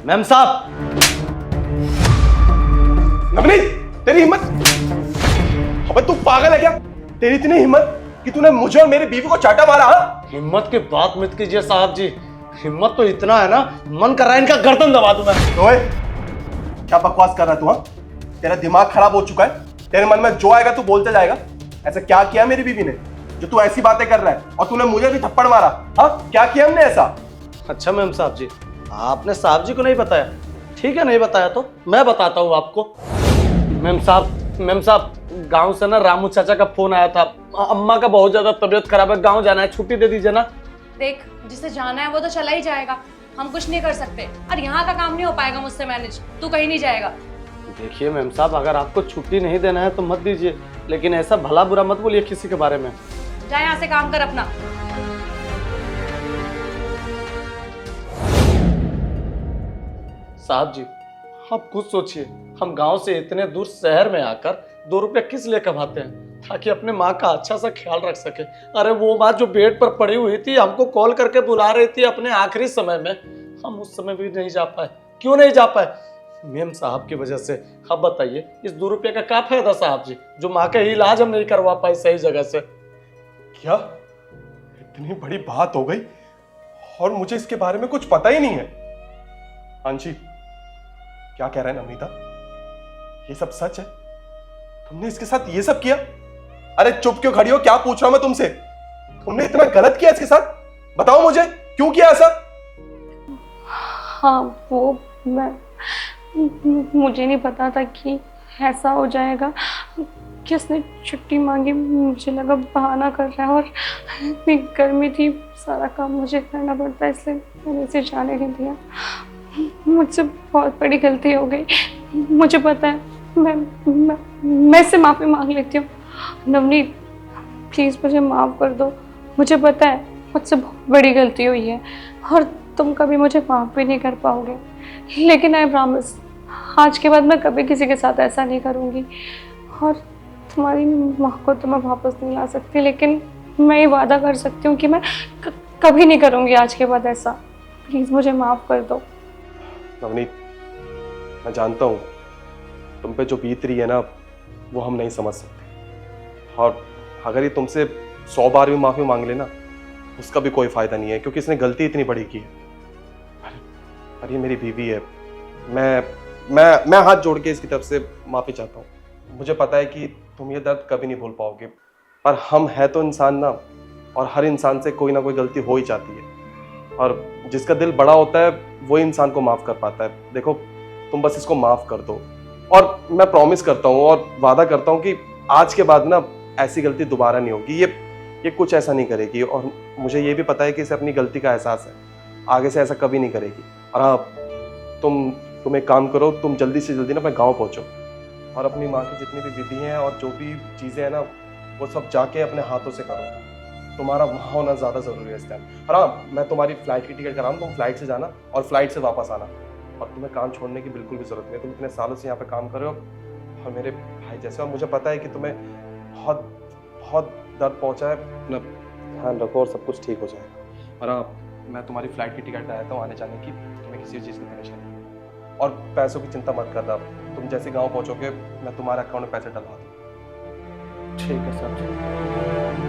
Ma'am साहब। नवनीत, तेरी हिम्मत! अबे तू पागल है क्या? तेरी इतनी हिम्मत कि तूने मुझे और मेरी बीवी को चाटा मारा? हाँ, हिम्मत की बात मत कीजिए साहब जी, हिम्मत तो इतना है ना, मन कर रहा है इनका गर्दन दबा दूं मैं। ओए, क्या बकवास कर रहा है तू? हाँ, तेरा दिमाग खराब हो चुका है। तेरे मन में जो आएगा तू बोलते जाएगा। ऐसा क्या किया मेरी बीवी ने जो तू ऐसी बातें कर रहा है? और तूने मुझे भी थप्पड़ मारा। हाँ, क्या किया हमने ऐसा? अच्छा मैम साहब जी, आपने साहब जी को नहीं बताया? ठीक है, नहीं बताया तो मैं बताता हूँ आपको। मैम साहब, गांव से ना रामू चाचा का फोन आया था, अम्मा का बहुत ज्यादा तबीयत खराब है, गांव जाना है, छुट्टी दे दीजिए ना। देख, जिसे जाना है वो तो चला ही जाएगा, हम कुछ नहीं कर सकते। और यहाँ का काम नहीं हो पाएगा मुझसे मैनेज, तू कहीं नहीं जाएगा। देखिए मैम साहब, अगर आपको छुट्टी नहीं देना है तो मत दीजिए, लेकिन ऐसा भला बुरा मत बोलिए किसी के बारे में। जा यहाँ से काम कर अपना। साहब जी, आप खुद सोचिए, हम गांव से इतने दूर शहर में आकर 2 रुपया किस लिए कमाते हैं? ताकि अपने माँ का अच्छा सा ख्याल रख सके। अरे वो माँ जो बेड पर पड़ी हुई थी, हमको कॉल करके बुला रही थी अपने आखिरी समय में, हम उस समय भी नहीं जा पाए। क्यों नहीं जा पाए? मेम साहब की वजह से। अब बताइए, इस 2 रुपये का क्या फायदा साहब जी, जो माँ का इलाज हम नहीं करवा पाए सही जगह से। क्या इतनी बड़ी बात हो गई और मुझे इसके बारे में कुछ पता ही नहीं है? आंशी, क्या कह रहा है नवनीता? ये सब सच है? तुमने इसके साथ ये सब किया? अरे चुप क्यों खड़ी हो? क्या पूछ रहा हूं मैं तुमसे? तुमने इतना गलत किया इसके साथ? बताओ मुझे, क्यों किया ऐसा? हाँ, वो मुझे नहीं पता था कि ऐसा हो जाएगा। किसने छुट्टी मांगी, मुझे लगा बहाना कर रहा है, और इतनी गर्मी थी, सारा काम मुझे करना पड़ता है, इसलिए मैंने इसे जाने नहीं दिया। मुझसे बहुत बड़ी गलती हो गई, मुझे पता है। मैं इससे माफ़ी मांग लेती हूँ। नवनीत, प्लीज़ मुझे माफ़ कर दो। मुझे पता है मुझसे बहुत बड़ी गलती हुई है और तुम कभी मुझे माफ़ भी नहीं कर पाओगे, लेकिन आई प्रॉमिस, आज के बाद मैं कभी किसी के साथ ऐसा नहीं करूँगी। और तुम्हारी माँ को तो मैं वापस नहीं ला सकती, लेकिन मैं ये वादा कर सकती हूँ कि मैं कभी नहीं करूँगी आज के बाद ऐसा। प्लीज़ मुझे माफ़ कर दो। नवनीत, मैं जानता हूँ तुम पे जो बीत रही है ना, वो हम नहीं समझ सकते। और अगर ये तुमसे 100 बार भी माफ़ी मांग लेना, उसका भी कोई फ़ायदा नहीं है, क्योंकि इसने गलती इतनी बड़ी की है। पर ये मेरी बीवी है। मैं हाथ जोड़ के इसकी तरफ से माफ़ी चाहता हूँ। मुझे पता है कि तुम ये दर्द कभी नहीं भूल पाओगे, पर हम हैं तो इंसान ना, और हर इंसान से कोई ना कोई गलती हो ही जाती है, और जिसका दिल बड़ा होता है वो इंसान को माफ़ कर पाता है। देखो, तुम बस इसको माफ़ कर दो, और मैं प्रॉमिस करता हूँ और वादा करता हूँ कि आज के बाद ना ऐसी गलती दोबारा नहीं होगी। ये कुछ ऐसा नहीं करेगी, और मुझे ये भी पता है कि इसे अपनी गलती का एहसास है। आगे से ऐसा कभी नहीं करेगी। और हाँ, तुम एक काम करो, तुम जल्दी से जल्दी ना अपने गाँव पहुँचो, और अपनी माँ की जितनी भी विधि हैं और जो भी चीज़ें हैं ना, वो सब जाके अपने हाथों से करो। तुम्हारा वहाँ होना ज़्यादा ज़रूरी है इस टाइम। और हाँ, मैं तुम्हारी फ़्लाइट की टिकट कराऊँ, तुम फ्लाइट से जाना और फ्लाइट से वापस आना। और तुम्हें काम छोड़ने की बिल्कुल भी ज़रूरत नहीं है। तुम इतने सालों से यहाँ पे काम कर रहे हो और मेरे भाई जैसे, और मुझे पता है कि तुम्हें बहुत बहुत दर्द पहुँचा है। अपना ध्यान रखो और सब कुछ ठीक हो जाएगा। और हाँ, मैं तुम्हारी फ़्लाइट की टिकट कराता हूँ आने जाने की, तुम्हें किसी चीज़ की परेशानी नहीं है। और पैसों की चिंता मत करना, तुम जैसे गाँव पहुँचोगे मैं तुम्हारे अकाउंट में पैसे डलवा दूँ। ठीक है सर।